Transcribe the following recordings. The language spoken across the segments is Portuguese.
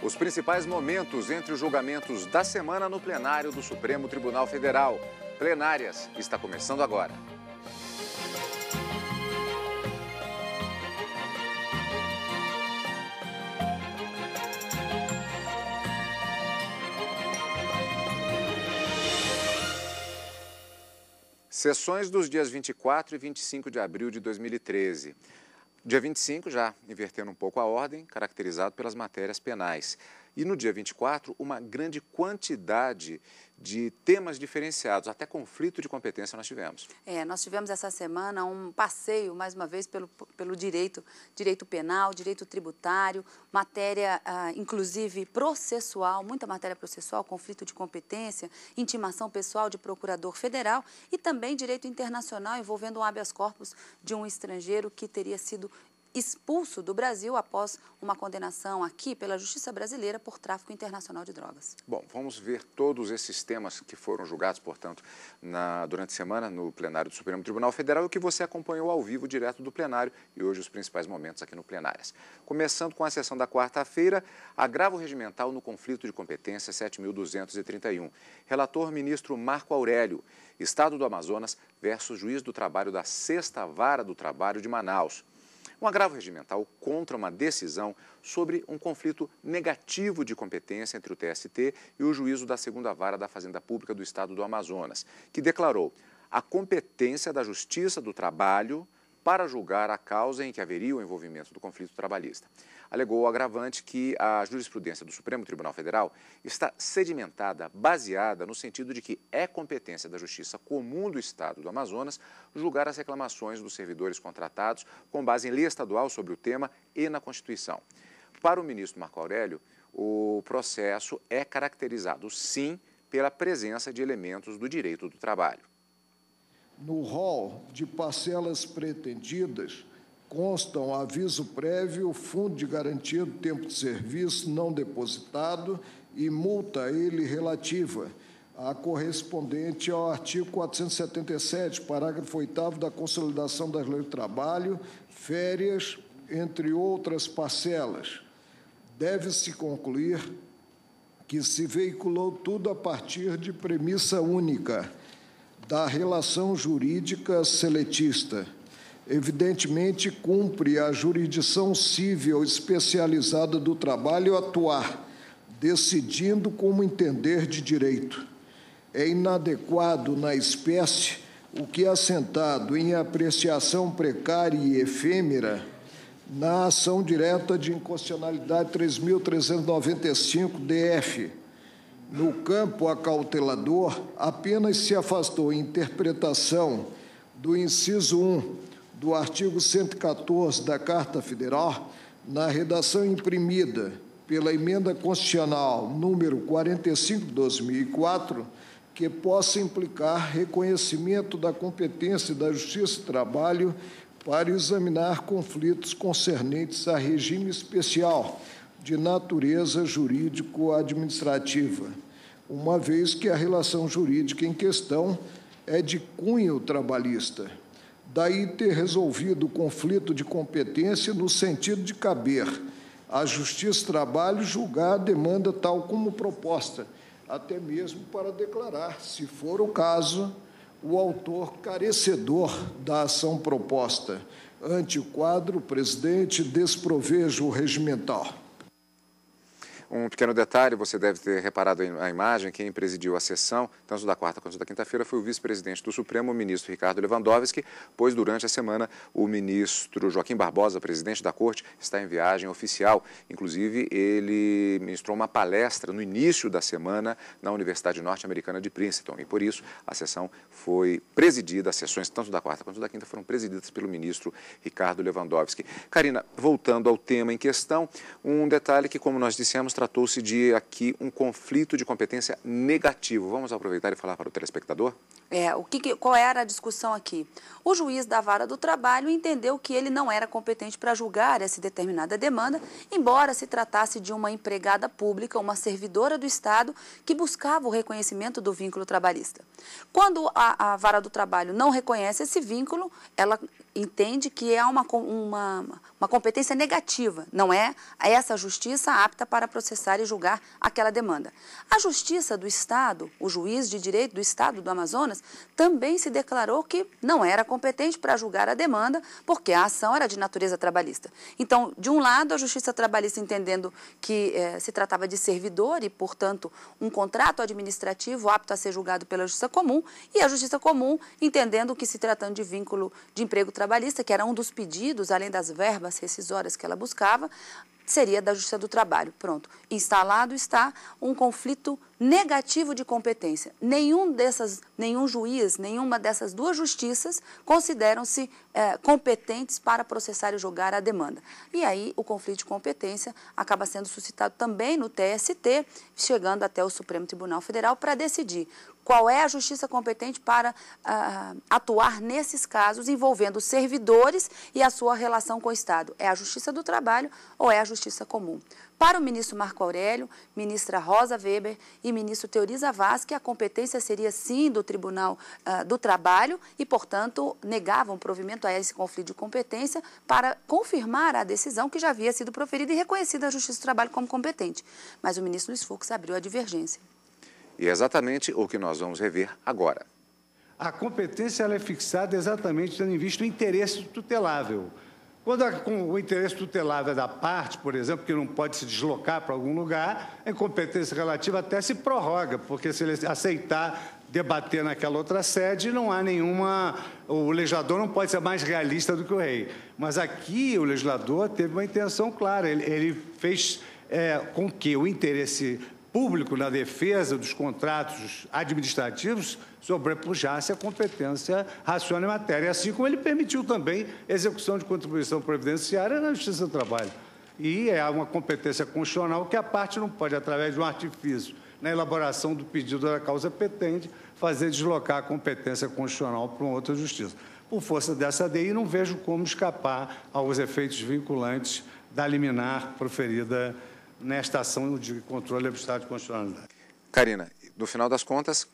Os principais momentos entre os julgamentos da semana no plenário do Supremo Tribunal Federal. Plenárias está começando agora. Sessões dos dias 24 e 25 de abril de 2013. Dia 25, já invertendo um pouco a ordem, caracterizado pelas matérias penais. E no dia 24, uma grande quantidade de temas diferenciados, até conflito de competência nós tivemos. Nós tivemos essa semana um passeio, mais uma vez, pelo direito penal, direito tributário, matéria, inclusive, processual, muita matéria processual, conflito de competência, intimação pessoal de procurador federal e também direito internacional envolvendo um habeas corpus de um estrangeiro que teria sido expulso do Brasil após uma condenação aqui pela Justiça Brasileira por tráfico internacional de drogas. Bom, vamos ver todos esses temas que foram julgados, portanto, durante a semana no plenário do Supremo Tribunal Federal e que você acompanhou ao vivo, direto do plenário, e hoje os principais momentos aqui no Plenárias. Começando com a sessão da quarta-feira, agravo regimental no conflito de competência 7.231. Relator ministro Marco Aurélio, Estado do Amazonas versus Juiz do Trabalho da 6ª Vara do Trabalho de Manaus. Um agravo regimental contra uma decisão sobre um conflito negativo de competência entre o TST e o juízo da 2ª Vara da Fazenda Pública do Estado do Amazonas, que declarou a competência da Justiça do Trabalho para julgar a causa em que haveria o envolvimento do conflito trabalhista. Alegou o agravante que a jurisprudência do Supremo Tribunal Federal está sedimentada, baseada no sentido de que é competência da Justiça Comum do Estado do Amazonas julgar as reclamações dos servidores contratados com base em lei estadual sobre o tema e na Constituição. Para o ministro Marco Aurélio, o processo é caracterizado, sim, pela presença de elementos do direito do trabalho. No rol de parcelas pretendidas, constam aviso prévio, fundo de garantia do tempo de serviço não depositado e multa a ele relativa, a correspondente ao artigo 477, parágrafo 8º da Consolidação das Leis do Trabalho, férias, entre outras parcelas. Deve-se concluir que se veiculou tudo a partir de premissa única da relação jurídica seletista. Evidentemente, cumpre à jurisdição civil especializada do trabalho atuar, decidindo como entender de direito. É inadequado na espécie o que é assentado em apreciação precária e efêmera na ação direta de inconstitucionalidade 3.395 DF. No campo acautelador, apenas se afastou a interpretação do inciso 1 do artigo 114 da Carta Federal, na redação imprimida pela Emenda Constitucional número 45 de 2004, que possa implicar reconhecimento da competência da Justiça do Trabalho para examinar conflitos concernentes a regime especial de natureza jurídico-administrativa, uma vez que a relação jurídica em questão é de cunho trabalhista. Daí ter resolvido o conflito de competência no sentido de caber à Justiça do Trabalho julgar a demanda tal como proposta, até mesmo para declarar, se for o caso, o autor carecedor da ação proposta. Ante o quadro, o presidente desprovejo regimental. Um pequeno detalhe, você deve ter reparado a imagem, quem presidiu a sessão, tanto da quarta quanto da quinta-feira, foi o vice-presidente do Supremo, o ministro Ricardo Lewandowski, pois durante a semana o ministro Joaquim Barbosa, presidente da Corte, está em viagem oficial. Inclusive, ele ministrou uma palestra no início da semana na Universidade Norte-Americana de Princeton, e por isso a sessão foi presidida, as sessões tanto da quarta quanto da quinta foram presididas pelo ministro Ricardo Lewandowski. Karina, voltando ao tema em questão, um detalhe que, como nós dissemos, tratou-se de aqui um conflito de competência negativo. Vamos aproveitar e falar para o telespectador? Qual era a discussão aqui? O juiz da Vara do Trabalho entendeu que ele não era competente para julgar essa determinada demanda, embora se tratasse de uma empregada pública, uma servidora do Estado, que buscava o reconhecimento do vínculo trabalhista. Quando a Vara do Trabalho não reconhece esse vínculo, ela entende que é uma competência negativa, não é essa justiça apta para processar e julgar aquela demanda. A Justiça do Estado, o juiz de direito do Estado do Amazonas, também se declarou que não era competente para julgar a demanda, porque a ação era de natureza trabalhista. Então, de um lado, a Justiça Trabalhista entendendo que se tratava de servidor e, portanto, um contrato administrativo apto a ser julgado pela Justiça Comum, e a Justiça Comum entendendo que se tratando de vínculo de emprego trabalhista, que era um dos pedidos, além das verbas rescisórias que ela buscava, seria da Justiça do Trabalho. Pronto. Instalado está um conflito negativo de competência. Nenhum juiz, nenhuma dessas duas justiças consideram-se competentes para processar e julgar a demanda. E aí o conflito de competência acaba sendo suscitado também no TST, chegando até o Supremo Tribunal Federal para decidir qual é a justiça competente para atuar nesses casos envolvendo os servidores e a sua relação com o Estado. É a Justiça do Trabalho ou é a Justiça Comum? Para o ministro Marco Aurélio, ministra Rosa Weber e ministro Theoriza Vaz, que a competência seria sim do Tribunal do Trabalho e, portanto, negavam provimento a esse conflito de competência para confirmar a decisão que já havia sido proferida e reconhecida a Justiça do Trabalho como competente. Mas o ministro Luiz Fux abriu a divergência. E é exatamente o que nós vamos rever agora. A competência ela é fixada exatamente tendo em vista o interesse tutelável. Quando o interesse tutelável é da parte, por exemplo, que não pode se deslocar para algum lugar, a incompetência relativa até se prorroga, porque se ele aceitar debater naquela outra sede, não há nenhuma... O legislador não pode ser mais realista do que o rei. Mas aqui o legislador teve uma intenção clara. Ele fez com que o interesse público na defesa dos contratos administrativos sobrepujasse a competência racional em matéria, assim como ele permitiu também execução de contribuição previdenciária na Justiça do Trabalho. E é uma competência constitucional que a parte não pode, através de um artifício na elaboração do pedido da causa petente, fazer deslocar a competência constitucional para uma outra justiça. Por força dessa ADI, não vejo como escapar aos efeitos vinculantes da liminar proferida nesta ação de controle arbitrário de constitucionalidade. Karina, no final das contas,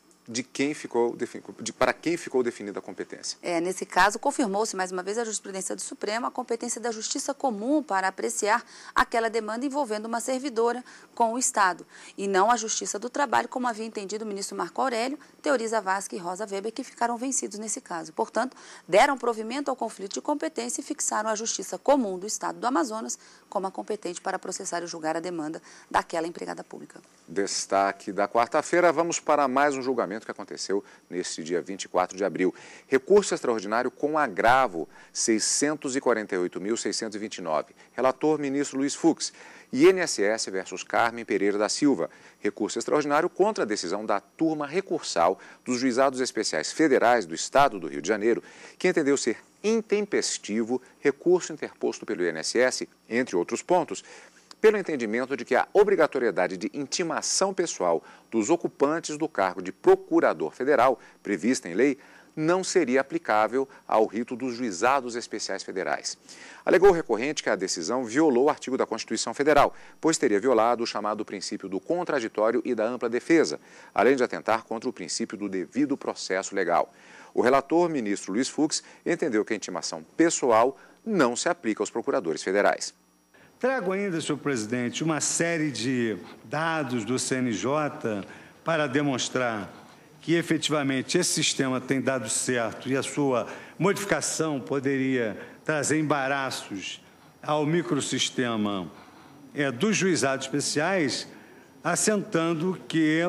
para quem ficou definida a competência? Nesse caso, confirmou-se mais uma vez a jurisprudência do Supremo a competência da Justiça Comum para apreciar aquela demanda envolvendo uma servidora com o Estado, e não a Justiça do Trabalho, como havia entendido o ministro Marco Aurélio, Theoriza Vaz e Rosa Weber, que ficaram vencidos nesse caso. Portanto, deram provimento ao conflito de competência e fixaram a Justiça Comum do Estado do Amazonas como a competente para processar e julgar a demanda daquela empregada pública. Destaque da quarta-feira, vamos para mais um julgamento que aconteceu neste dia 24 de abril. Recurso extraordinário com agravo 648.629. Relator, ministro Luiz Fux. INSS versus Carmen Pereira da Silva. Recurso extraordinário contra a decisão da turma recursal dos Juizados Especiais Federais do Estado do Rio de Janeiro, que entendeu ser intempestivo recurso interposto pelo INSS, entre outros pontos, pelo entendimento de que a obrigatoriedade de intimação pessoal dos ocupantes do cargo de procurador federal, prevista em lei, não seria aplicável ao rito dos Juizados Especiais Federais. Alegou o recorrente que a decisão violou o artigo da Constituição Federal, pois teria violado o chamado princípio do contraditório e da ampla defesa, além de atentar contra o princípio do devido processo legal. O relator, ministro Luiz Fux, entendeu que a intimação pessoal não se aplica aos procuradores federais. Trago ainda, senhor presidente, uma série de dados do CNJ para demonstrar que, efetivamente, esse sistema tem dado certo e a sua modificação poderia trazer embaraços ao microsistema dos juizados especiais, assentando que,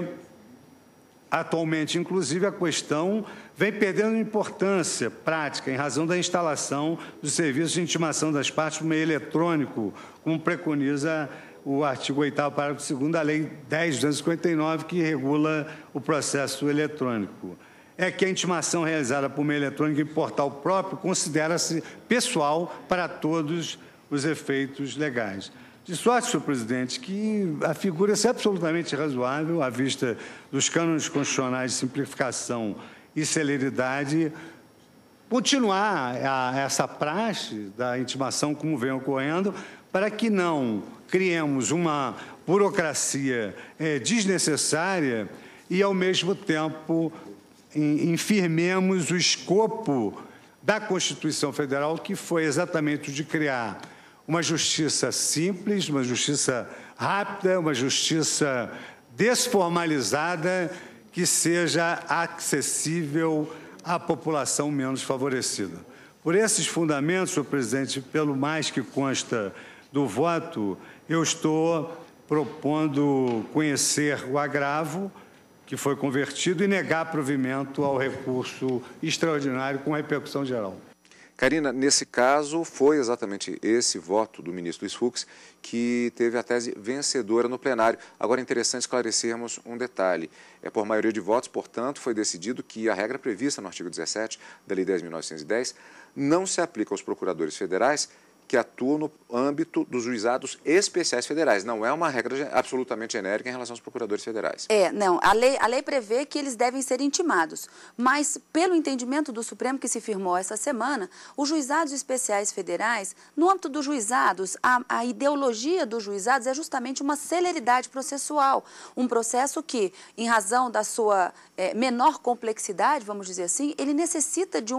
atualmente, inclusive, a questão vem perdendo importância prática em razão da instalação dos serviços de intimação das partes por meio eletrônico, como preconiza o artigo 8º, parágrafo 2º da Lei 10.259, que regula o processo eletrônico. É que a intimação realizada por meio eletrônico em portal próprio considera-se pessoal para todos os efeitos legais. De sorte, senhor presidente, que a figura-se absolutamente razoável à vista dos cânones constitucionais de simplificação e celeridade, continuar essa praxe da intimação como vem ocorrendo, para que não criemos uma burocracia desnecessária e, ao mesmo tempo, infirmemos o escopo da Constituição Federal, que foi exatamente o de criar uma justiça simples, uma justiça rápida, uma justiça desformalizada, que seja acessível à população menos favorecida. Por esses fundamentos, senhor presidente, pelo mais que consta do voto, eu estou propondo conhecer o agravo que foi convertido e negar provimento ao recurso extraordinário com repercussão geral. Karina, nesse caso, foi exatamente esse voto do ministro Luiz Fux que teve a tese vencedora no plenário. Agora, é interessante esclarecermos um detalhe. Por maioria de votos, portanto, foi decidido que a regra prevista no artigo 17 da Lei 10.910 não se aplica aos procuradores federais que atuam no âmbito dos juizados especiais federais. Não é uma regra absolutamente genérica em relação aos procuradores federais. Não. A lei prevê que eles devem ser intimados, mas, pelo entendimento do Supremo que se firmou essa semana, os juizados especiais federais, no âmbito dos juizados, a ideologia dos juizados é justamente uma celeridade processual, um processo que, em razão da sua menor complexidade, vamos dizer assim, ele necessita de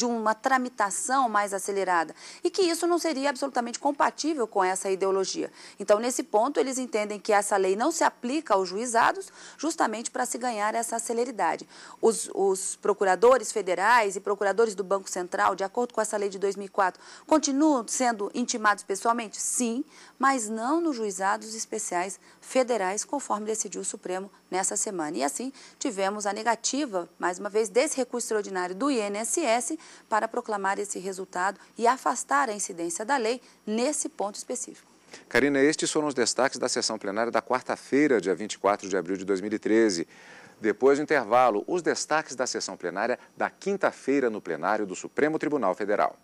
uma tramitação mais acelerada e que isso não seria absolutamente compatível com essa ideologia. Então, nesse ponto, eles entendem que essa lei não se aplica aos juizados justamente para se ganhar essa celeridade. Os procuradores federais e procuradores do Banco Central, de acordo com essa lei de 2004, continuam sendo intimados pessoalmente? Sim, mas não nos juizados especiais federais, conforme decidiu o Supremo nessa semana. E assim, tivemos a negativa, mais uma vez, desse recurso extraordinário do INSS para proclamar esse resultado e afastar a incidência da lei nesse ponto específico. Karina, estes foram os destaques da sessão plenária da quarta-feira, dia 24 de abril de 2013. Depois do intervalo, os destaques da sessão plenária da quinta-feira no plenário do Supremo Tribunal Federal.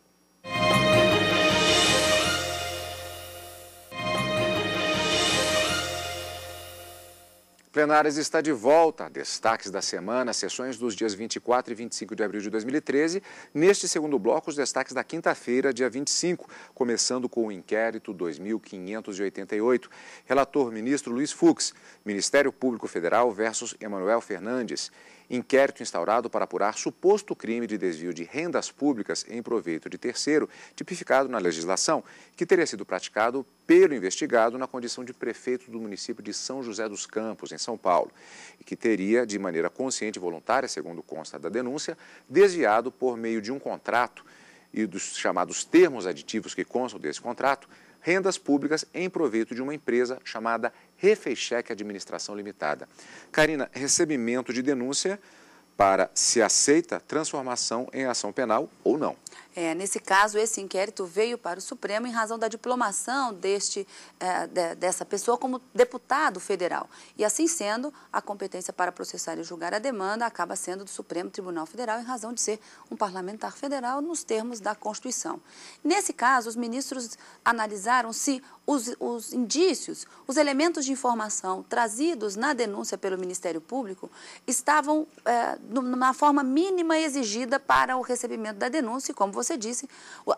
Plenárias está de volta. Destaques da semana, sessões dos dias 24 e 25 de abril de 2013. Neste segundo bloco, os destaques da quinta-feira, dia 25, começando com o inquérito 2588. Relator ministro Luiz Fux, Ministério Público Federal versus Emanuel Fernandes. Inquérito instaurado para apurar suposto crime de desvio de rendas públicas em proveito de terceiro, tipificado na legislação, que teria sido praticado pelo investigado na condição de prefeito do município de São José dos Campos, em São Paulo, e que teria, de maneira consciente e voluntária, segundo consta da denúncia, desviado por meio de um contrato e dos chamados termos aditivos que constam desse contrato, rendas públicas em proveito de uma empresa chamada Refeicheque Administração Limitada. Karina, recebimento de denúncia para se aceita transformação em ação penal ou não. Nesse caso, esse inquérito veio para o Supremo em razão da diplomação dessa pessoa como deputado federal. E assim sendo, a competência para processar e julgar a demanda acaba sendo do Supremo Tribunal Federal em razão de ser um parlamentar federal nos termos da Constituição. Nesse caso, os ministros analisaram se os indícios, os elementos de informação trazidos na denúncia pelo Ministério Público estavam numa forma mínima exigida para o recebimento da denúncia e, como você disse,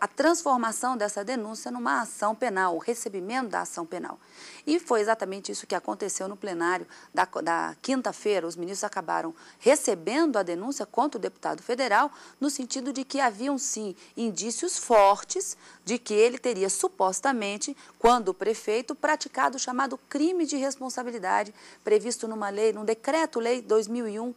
a transformação dessa denúncia numa ação penal, o recebimento da ação penal. E foi exatamente isso que aconteceu no plenário da quinta-feira. Os ministros acabaram recebendo a denúncia contra o deputado federal no sentido de que haviam, sim, indícios fortes de que ele teria supostamente, quando prefeito, praticado o chamado crime de responsabilidade previsto numa lei, num decreto-lei 201,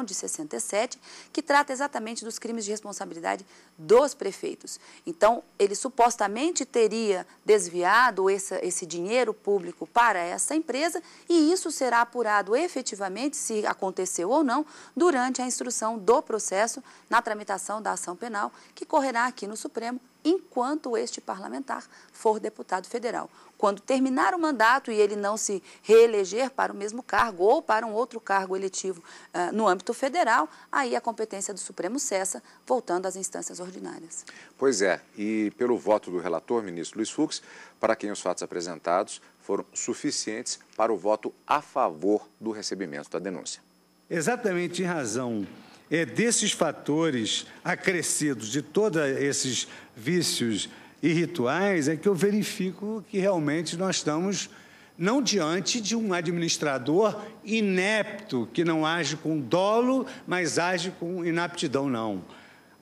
de 67, que trata exatamente dos crimes de responsabilidade dos prefeitos. Então, ele supostamente teria desviado esse dinheiro público para essa empresa e isso será apurado efetivamente, se aconteceu ou não, durante a instrução do processo na tramitação da ação penal, que correrá aqui no Supremo enquanto este parlamentar for deputado federal. Quando terminar o mandato e ele não se reeleger para o mesmo cargo ou para um outro cargo eletivo no âmbito federal, aí a competência do Supremo cessa, voltando às instâncias ordinárias. Pois é, e pelo voto do relator, ministro Luiz Fux, para quem os fatos apresentados foram suficientes para o voto a favor do recebimento da denúncia. Exatamente em razão desses fatores acrescidos, de todos esses vícios e rituais, é que eu verifico que realmente nós estamos não diante de um administrador inepto, que não age com dolo, mas age com inaptidão, não.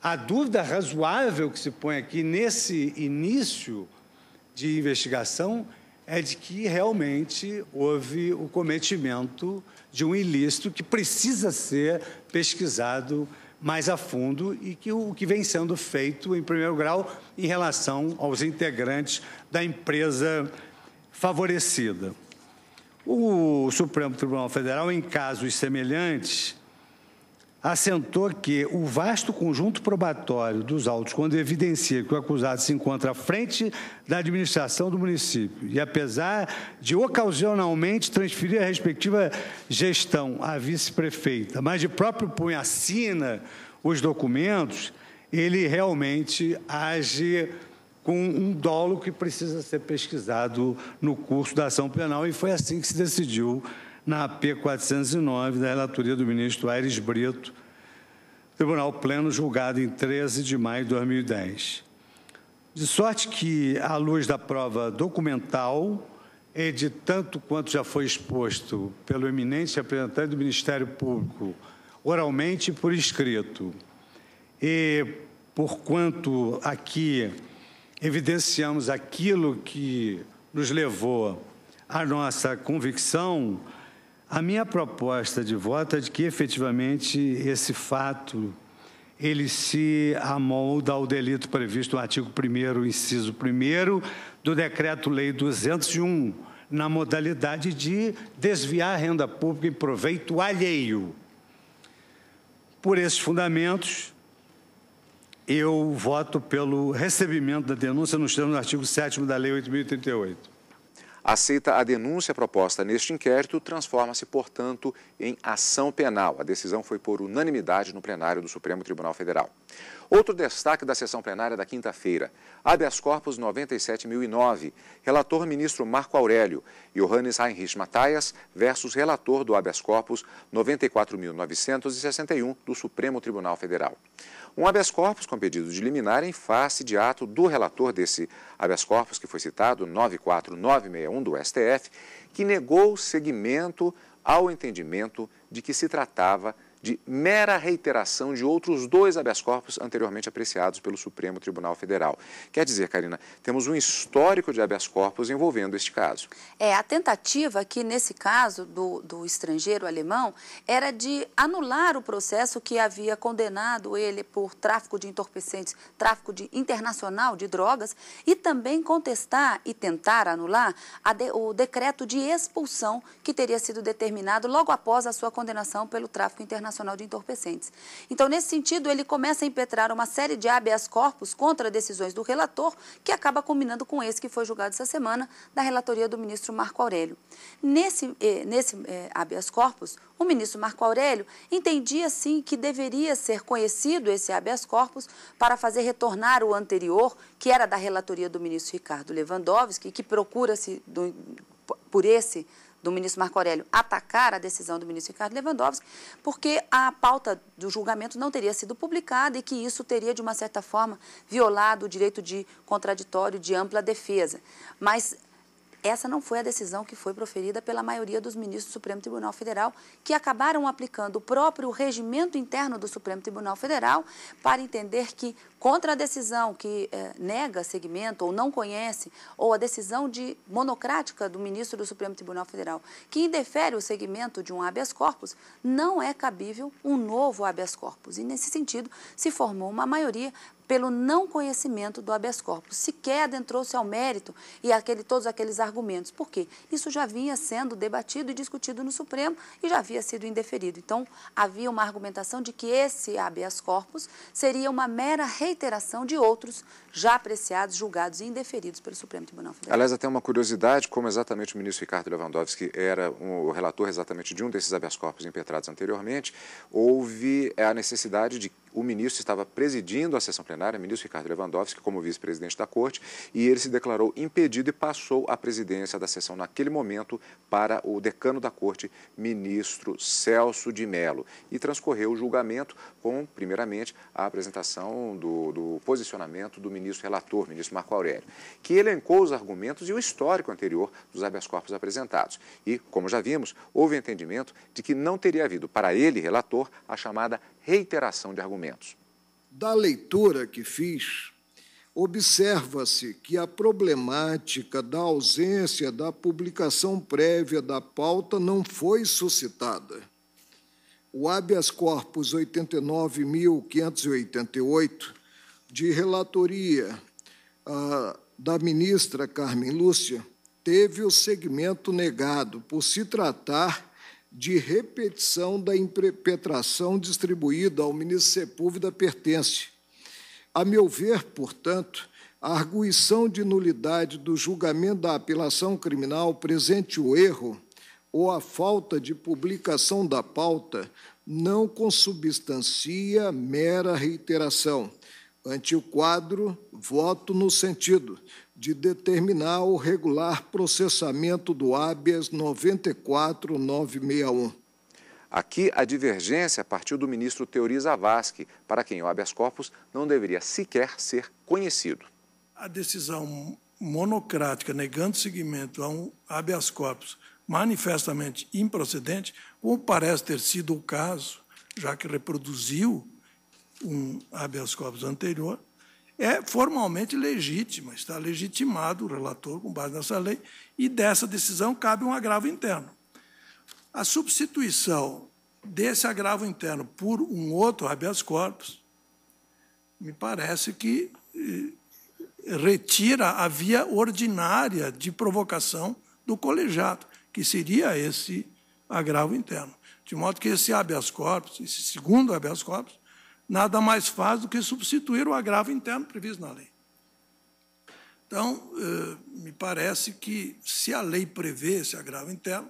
A dúvida razoável que se põe aqui nesse início de investigação é de que realmente houve o cometimento de um ilícito que precisa ser pesquisado mais a fundo e que o que vem sendo feito, em primeiro grau, em relação aos integrantes da empresa favorecida. O Supremo Tribunal Federal, em casos semelhantes, assentou que o vasto conjunto probatório dos autos, quando evidencia que o acusado se encontra à frente da administração do município e, apesar de ocasionalmente transferir a respectiva gestão à vice-prefeita, mas de próprio punho assina os documentos, ele realmente age com um dolo que precisa ser pesquisado no curso da ação penal, e foi assim que se decidiu na AP 409, da relatoria do ministro Aires Brito, Tribunal Pleno, julgado em 13 de maio de 2010. De sorte que, à luz da prova documental e de tanto quanto já foi exposto pelo eminente representante do Ministério Público, oralmente e por escrito, e por quanto aqui evidenciamos aquilo que nos levou à nossa convicção, a minha proposta de voto é de que, efetivamente, esse fato ele se amolda ao delito previsto no artigo 1º, inciso 1º, do Decreto-Lei 201, na modalidade de desviar renda pública em proveito alheio. Por esses fundamentos, eu voto pelo recebimento da denúncia nos termos do artigo 7º da Lei 8.038. Aceita a denúncia proposta neste inquérito, transforma-se, portanto, em ação penal. A decisão foi por unanimidade no plenário do Supremo Tribunal Federal. Outro destaque da sessão plenária da quinta-feira: habeas corpus 97.009, relator ministro Marco Aurélio, Johannes Heinrich Matthias versus relator do habeas corpus 94.961 do Supremo Tribunal Federal. Um habeas corpus com pedido de liminar em face de ato do relator desse habeas corpus, que foi citado, 94961 do STF, que negou seguimento ao entendimento de que se tratava de mera reiteração de outros 2 habeas corpus anteriormente apreciados pelo Supremo Tribunal Federal. Quer dizer, Karina, temos um histórico de habeas corpus envolvendo este caso. A tentativa aqui, nesse caso, do estrangeiro alemão, era de anular o processo que havia condenado ele por tráfico de entorpecentes, tráfico internacional de drogas, e também contestar e tentar anular o decreto de expulsão que teria sido determinado logo após a sua condenação pelo tráfico internacional de entorpecentes. Então, nesse sentido, ele começa a impetrar uma série de habeas corpus contra decisões do relator, que acaba combinando com esse que foi julgado essa semana, da relatoria do ministro Marco Aurélio. Nesse habeas corpus, o ministro Marco Aurélio entendia, sim, que deveria ser conhecido esse habeas corpus para fazer retornar o anterior, que era da relatoria do ministro Ricardo Lewandowski, que procura-se do ministro Marco Aurélio atacar a decisão do ministro Ricardo Lewandowski, porque a pauta do julgamento não teria sido publicada e que isso teria, de uma certa forma, violado o direito de contraditório de ampla defesa. Mas essa não foi a decisão que foi proferida pela maioria dos ministros do Supremo Tribunal Federal, que acabaram aplicando o próprio regimento interno do Supremo Tribunal Federal para entender que, contra a decisão que nega seguimento ou não conhece, ou a decisão monocrática do ministro do Supremo Tribunal Federal, que indefere o seguimento de um habeas corpus, não é cabível um novo habeas corpus. E, nesse sentido, se formou uma maioria pelo não conhecimento do habeas corpus. Sequer adentrou-se ao mérito e todos aqueles argumentos. Por quê? Isso já vinha sendo debatido e discutido no Supremo e já havia sido indeferido. Então, havia uma argumentação de que esse habeas corpus seria uma mera reiteração de outros já apreciados, julgados e indeferidos pelo Supremo Tribunal Federal. Aliás, até uma curiosidade, como exatamente o ministro Ricardo Lewandowski era o relator exatamente de um desses habeas corpus impetrados anteriormente, houve a necessidade de o ministro estava presidindo a sessão plenária, o ministro Ricardo Lewandowski, como vice-presidente da Corte, e ele se declarou impedido e passou a presidência da sessão naquele momento para o decano da Corte, ministro Celso de Mello. E transcorreu o julgamento com, primeiramente, a apresentação do posicionamento do ministro relator, ministro Marco Aurélio, que elencou os argumentos e o histórico anterior dos habeas corpus apresentados. E, como já vimos, houve entendimento de que não teria havido, para ele, relator, a chamada reiteração de argumentos. Da leitura que fiz, observa-se que a problemática da ausência da publicação prévia da pauta não foi suscitada. O habeas corpus 89.588, de relatoria da ministra Carmen Lúcia, teve o segmento negado por se tratar de repetição da impetração distribuída ao ministro Sepúlveda pertence. A meu ver, portanto, a arguição de nulidade do julgamento da apelação criminal presente o erro ou a falta de publicação da pauta não consubstancia mera reiteração. Ante o quadro, voto no sentido de determinar o regular processamento do habeas 94.961. Aqui, a divergência partiu do ministro Teori Zavascki, para quem o habeas corpus não deveria sequer ser conhecido. A decisão monocrática negando seguimento a um habeas corpus manifestamente improcedente, como parece ter sido o caso, já que reproduziu um habeas corpus anterior, é formalmente legítima, está legitimado o relator com base nessa lei, e dessa decisão cabe um agravo interno. A substituição desse agravo interno por um outro habeas corpus, me parece que retira a via ordinária de provocação do colegiado, que seria esse agravo interno. De modo que esse habeas corpus, esse segundo habeas corpus, nada mais faz do que substituir o agravo interno previsto na lei. Então, me parece que, se a lei prevê esse agravo interno,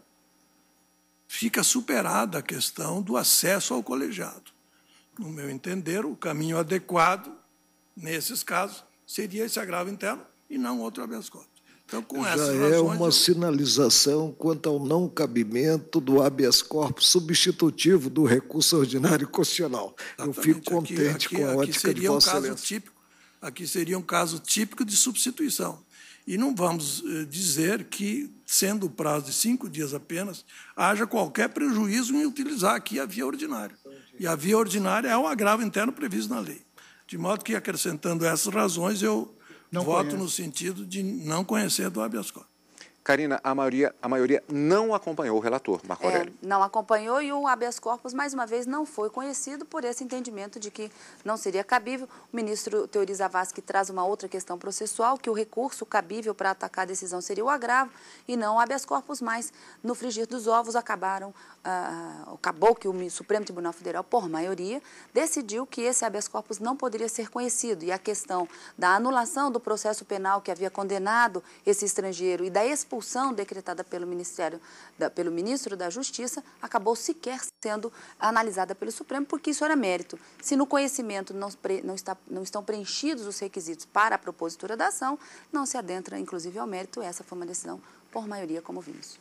fica superada a questão do acesso ao colegiado. No meu entender, o caminho adequado, nesses casos, seria esse agravo interno e não outro habeas corpus. Então, com essas razões, é uma sinalização quanto ao não cabimento do habeas corpus substitutivo do recurso ordinário constitucional. Eu fico contente com a ótica de Vossa Excelência. Aqui seria um caso típico de substituição. E não vamos dizer que, sendo o prazo de 5 dias apenas, haja qualquer prejuízo em utilizar aqui a via ordinária. E a via ordinária é o agravo interno previsto na lei. De modo que, acrescentando essas razões, eu voto no sentido de não conhecer do habeas corpus. Karina, a maioria não acompanhou o relator, Marco Aurélio. Não acompanhou e o habeas corpus, mais uma vez, não foi conhecido por esse entendimento de que não seria cabível. O ministro Teori Zavascki traz uma outra questão processual, que o recurso cabível para atacar a decisão seria o agravo e não o habeas corpus, mas no frigir dos ovos acabou que o Supremo Tribunal Federal, por maioria, decidiu que esse habeas corpus não poderia ser conhecido e a questão da anulação do processo penal que havia condenado esse estrangeiro e da expulsão decretada pelo ministro da Justiça acabou sequer sendo analisada pelo Supremo, porque isso era mérito. Se no conhecimento não estão preenchidos os requisitos para a propositura da ação, não se adentra, inclusive, ao mérito. Essa foi uma decisão por maioria, como vimos.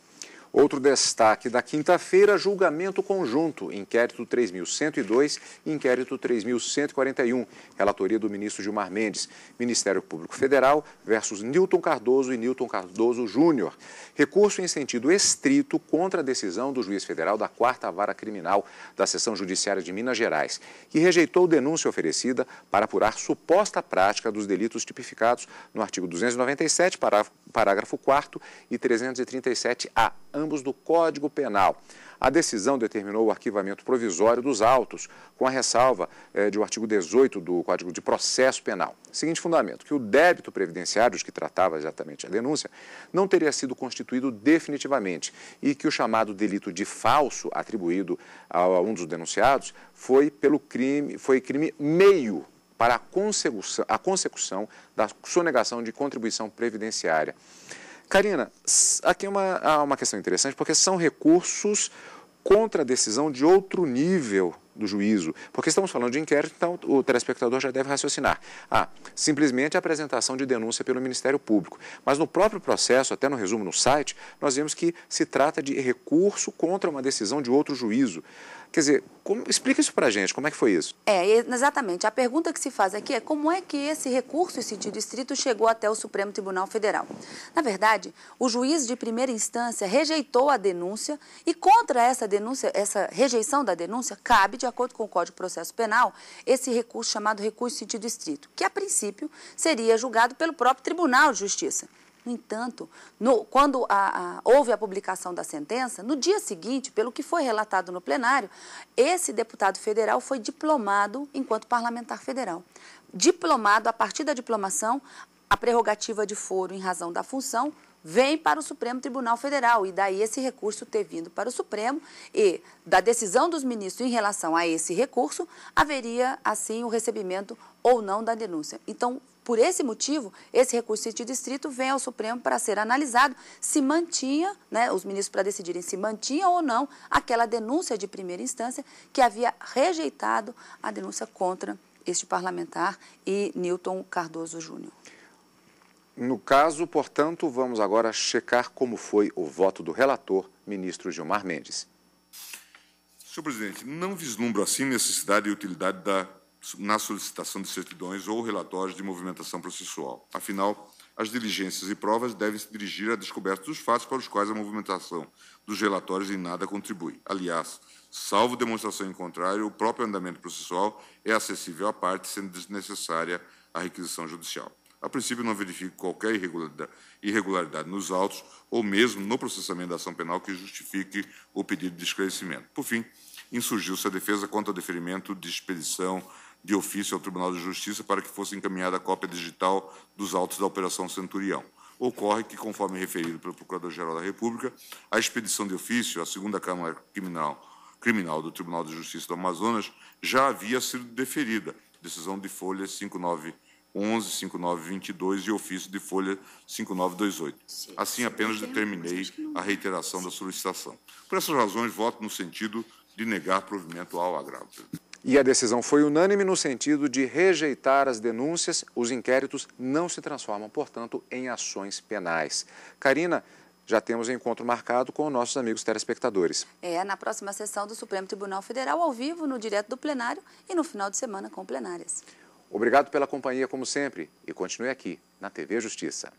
Outro destaque da quinta-feira, julgamento conjunto, inquérito 3.102 e inquérito 3.141, relatoria do ministro Gilmar Mendes, Ministério Público Federal versus Newton Cardoso e Newton Cardoso Júnior. Recurso em sentido estrito contra a decisão do juiz federal da 4ª Vara Criminal da Seção Judiciária de Minas Gerais, que rejeitou denúncia oferecida para apurar suposta prática dos delitos tipificados no artigo 297, parágrafo 4º e 337-A, ambos do Código Penal. A decisão determinou o arquivamento provisório dos autos, com a ressalva do artigo 18 do Código de Processo Penal. Seguinte fundamento, que o débito previdenciário, de que tratava exatamente a denúncia, não teria sido constituído definitivamente e que o chamado delito de falso atribuído a um dos denunciados foi crime meio para a consecução da sonegação de contribuição previdenciária. Karina, aqui há uma questão interessante, porque são recursos contra a decisão de outro nível do juízo. Porque estamos falando de inquérito, então o telespectador já deve raciocinar. Simplesmente a apresentação de denúncia pelo Ministério Público. Mas no próprio processo, até no resumo no site, nós vemos que se trata de recurso contra uma decisão de outro juízo. Quer dizer, explica isso para a gente, como é que foi isso? Exatamente. A pergunta que se faz aqui é como é que esse recurso em sentido estrito chegou até o Supremo Tribunal Federal. Na verdade, o juiz de primeira instância rejeitou a denúncia e contra essa denúncia, essa rejeição da denúncia, cabe, de acordo com o Código de Processo Penal, esse recurso chamado recurso em sentido estrito, que a princípio seria julgado pelo próprio Tribunal de Justiça. No entanto, quando houve a publicação da sentença, no dia seguinte, pelo que foi relatado no plenário, esse deputado federal foi diplomado enquanto parlamentar federal. Diplomado, a partir da diplomação, a prerrogativa de foro em razão da função vem para o Supremo Tribunal Federal, e daí esse recurso ter vindo para o Supremo, e da decisão dos ministros em relação a esse recurso, haveria, assim, o recebimento ou não da denúncia. Então, por esse motivo, esse recurso em sentido estrito vem ao Supremo para ser analisado se mantinha, os ministros para decidirem se mantinha ou não aquela denúncia de primeira instância que havia rejeitado a denúncia contra este parlamentar e Newton Cardoso Júnior. No caso, portanto, vamos agora checar como foi o voto do relator, ministro Gilmar Mendes. Senhor presidente, não vislumbro assim necessidade e utilidade na solicitação de certidões ou relatórios de movimentação processual. Afinal, as diligências e provas devem se dirigir à descoberta dos fatos para os quais a movimentação dos relatórios em nada contribui. Aliás, salvo demonstração em contrário, o próprio andamento processual é acessível à parte, sendo desnecessária a requisição judicial. A princípio, não verifico qualquer irregularidade nos autos ou mesmo no processamento da ação penal que justifique o pedido de esclarecimento. Por fim, insurgiu-se a defesa contra o deferimento de expedição de ofício ao Tribunal de Justiça para que fosse encaminhada a cópia digital dos autos da Operação Centurião. Ocorre que, conforme referido pelo Procurador-Geral da República, a expedição de ofício à segunda Câmara Criminal do Tribunal de Justiça do Amazonas já havia sido deferida, decisão de folha 5911, 5922 e ofício de folha 5928. Assim, apenas determinei a reiteração da solicitação. Por essas razões, voto no sentido de negar provimento ao agravo. E a decisão foi unânime no sentido de rejeitar as denúncias. Os inquéritos não se transformam, portanto, em ações penais. Karina, já temos encontro marcado com nossos amigos telespectadores. Na próxima sessão do Supremo Tribunal Federal, ao vivo, no direto do plenário e no final de semana com plenárias. Obrigado pela companhia, como sempre, e continue aqui na TV Justiça.